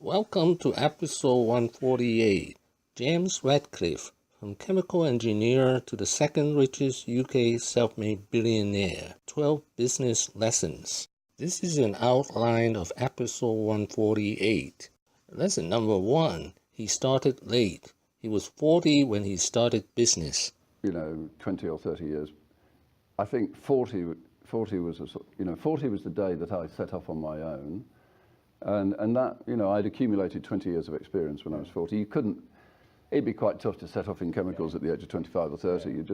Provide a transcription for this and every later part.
Welcome to episode 148. James Ratcliffe, from chemical engineer to the second richest UK self-made billionaire, 12 business lessons. This is an outline of episode 148. Lesson number 1, he started late. He was 40 when he started business. 20 or 30 years. I think 40 was 40 was the day that I set off on my own. And that, I'd accumulated 20 years of experience when I was 40. It'd be quite tough to set off in chemicals at the age of 25 or 30. You're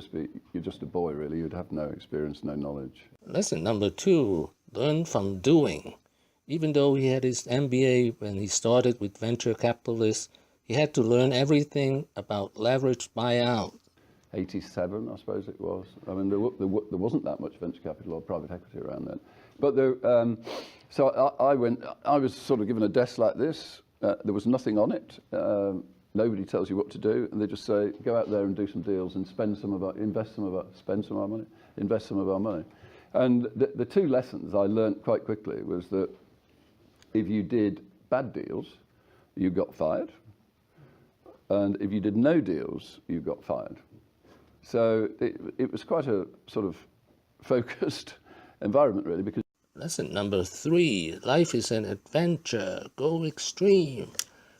just a boy, really. You'd have no experience, no knowledge. Lesson number 2, learn from doing. Even though he had his MBA when he started with venture capitalists, he had to learn everything about leveraged buyout. 87, I suppose it was. I mean, there wasn't that much venture capital or private equity around then. But so I was sort of given a desk like this. There was nothing on it. Nobody tells you what to do, and they just say, go out there and do some deals and invest some of our money. And the two lessons I learned quite quickly was that if you did bad deals, you got fired. And if you did no deals, you got fired. So it was quite a sort of focused environment, really, because... Lesson number 3, life is an adventure. Go extreme.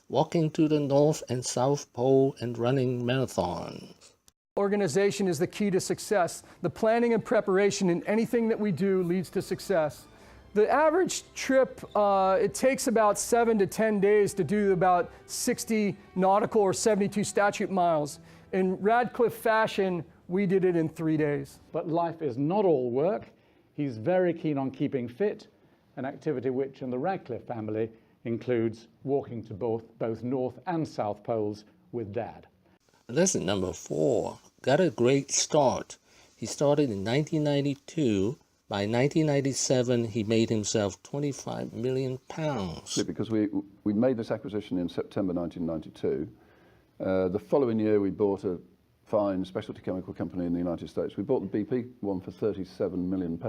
Walking to the North and South Pole and running marathons. Organization is the key to success. The planning and preparation in anything that we do leads to success. The average trip, it takes about 7 to 10 days to do about 60 nautical or 72 statute miles. In Ratcliffe fashion, we did it in 3 days. But life is not all work. He's very keen on keeping fit, an activity which in the Ratcliffe family includes walking to both North and South Poles with Dad. Lesson number 4, got a great start. He started in 1992. By 1997, he made himself £25 million. Because we made this acquisition in September 1992. The following year, we bought a fine specialty chemical company in the United States. We bought the BP one for £37 million.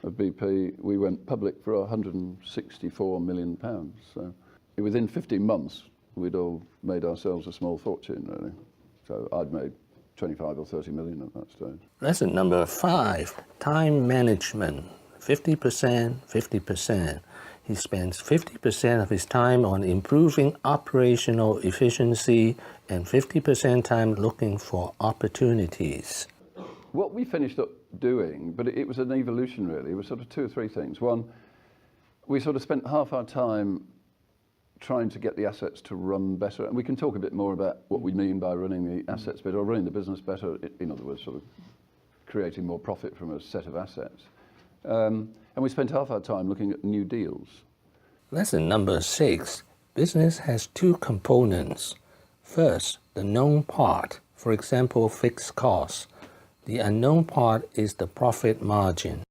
Of BP, we went public for £164 million. So within 15 months, we'd all made ourselves a small fortune, really. So I'd made 25 or 30 million at that stage. Lesson number 5, time management. 50%, 50%. He spends 50% of his time on improving operational efficiency and 50% time looking for opportunities. What we finished up doing, but it was an evolution, really. It was sort of 2 or 3 things. One, we sort of spent half our time trying to get the assets to run better. And we can talk a bit more about what we mean by running the assets better, or running the business better, in other words, sort of creating more profit from a set of assets. And we spent half our time looking at new deals. Lesson number 6, business has 2 components. First, the known part, for example, fixed costs. The unknown part is the profit margin.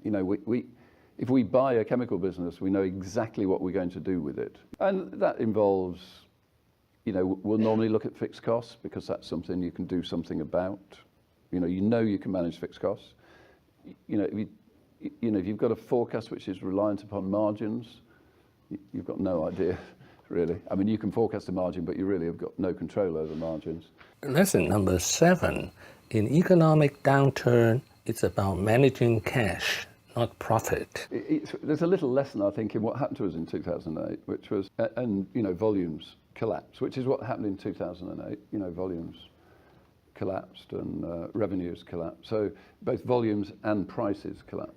If we buy a chemical business, we know exactly what we're going to do with it. And that involves, we'll normally look at fixed costs because that's something you can do something about. You can manage fixed costs. If you've got a forecast which is reliant upon margins, you've got no idea, really. I mean, you can forecast a margin, but you really have got no control over margins. Lesson number 7, in economic downturn, it's about managing cash, not profit. There's a little lesson, I think, in what happened to us in 2008, which was, volumes collapsed, which is what happened in 2008. Volumes collapsed and revenues collapsed. So both volumes and prices collapsed.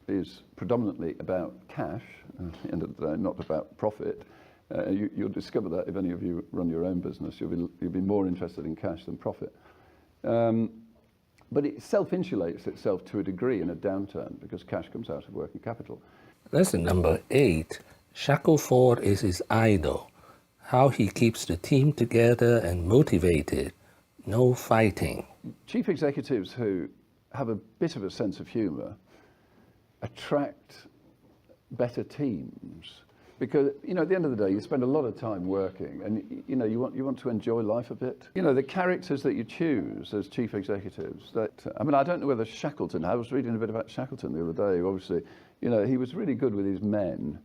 Is predominantly about cash, at the end of the day, not about profit. You'll discover that if any of you run your own business, you'll be more interested in cash than profit. But it self-insulates itself to a degree in a downturn because cash comes out of working capital. Lesson number 8, Shackleton is his idol. How he keeps the team together and motivated. No fighting. Chief executives who have a bit of a sense of humour attract better teams because at the end of the day you spend a lot of time working and you want to enjoy life a bit. The characters that you choose as chief executives, I don't know whether Shackleton, I was reading a bit about Shackleton the other day. Obviously he was really good with his men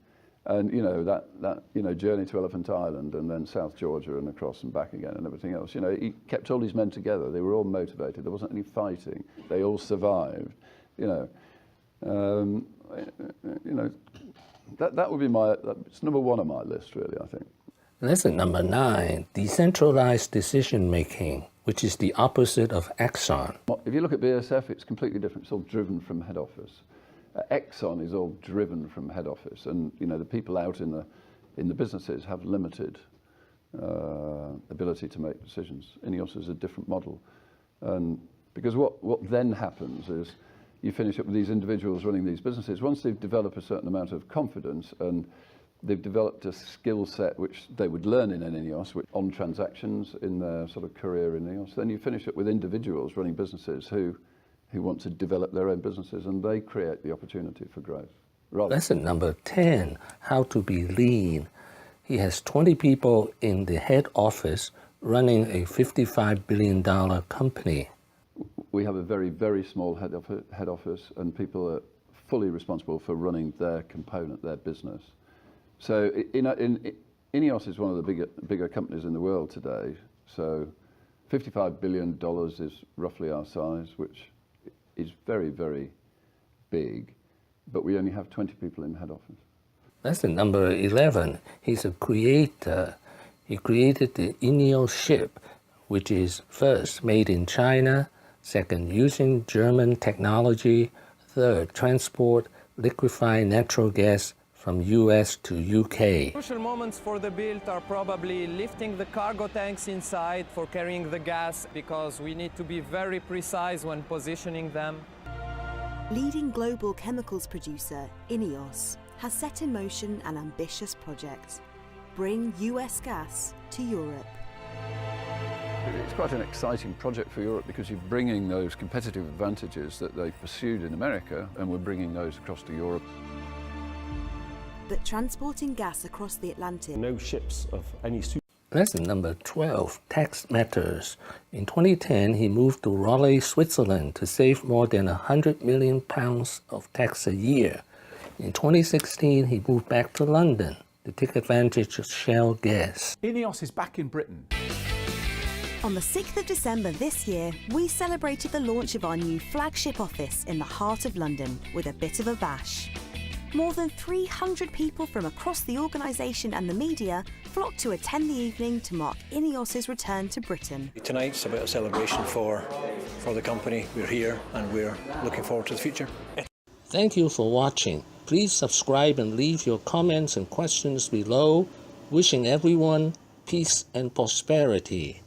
And that journey to Elephant Island and then South Georgia and across and back again and everything else. He kept all these men together. They were all motivated. There wasn't any fighting. They all survived. That would be it's number one on my list, really, I think. Lesson number 9, decentralized decision making, which is the opposite of Exxon. If you look at BASF, it's completely different. It's all driven from head office. Exxon is all driven from head office, and the people out in the businesses have limited ability to make decisions. INEOS is a different model, and because what then happens is you finish up with these individuals running these businesses. Once they've developed a certain amount of confidence and they've developed a skill set which they would learn in an INEOS, on transactions in their sort of career in INEOS, then you finish up with individuals running businesses who want to develop their own businesses, and they create the opportunity for growth. Lesson number 10, how to be lean. He has 20 people in the head office running a $55 billion company. We have a very, very small head office, and people are fully responsible for running their component, their business. So INEOS is one of the bigger companies in the world today. So $55 billion is roughly our size, which is very, very big, but we only have 20 people in head office. Lesson number 11, he's a creator. He created the INEOS ship, which is first made in China, second using German technology, third transport liquefied natural gas from US to UK. Crucial moments for the build are probably lifting the cargo tanks inside for carrying the gas, because we need to be very precise when positioning them. Leading global chemicals producer INEOS has set in motion an ambitious project: bring US gas to Europe. It's quite an exciting project for Europe because you're bringing those competitive advantages that they've pursued in America, and we're bringing those across to Europe. But transporting gas across the Atlantic... No ships of any Lesson number 12, tax matters. In 2010, he moved to Raleigh, Switzerland to save more than £100 million of tax a year. In 2016, he moved back to London to take advantage of Shell gas. INEOS is back in Britain. On the 6th of December this year, we celebrated the launch of our new flagship office in the heart of London with a bit of a bash. More than 300 people from across the organisation and the media flocked to attend the evening to mark INEOS's return to Britain. Tonight's about a celebration for the company. We're here and we're looking forward to the future. Thank you for watching. Please subscribe and leave your comments and questions below. Wishing everyone peace and prosperity.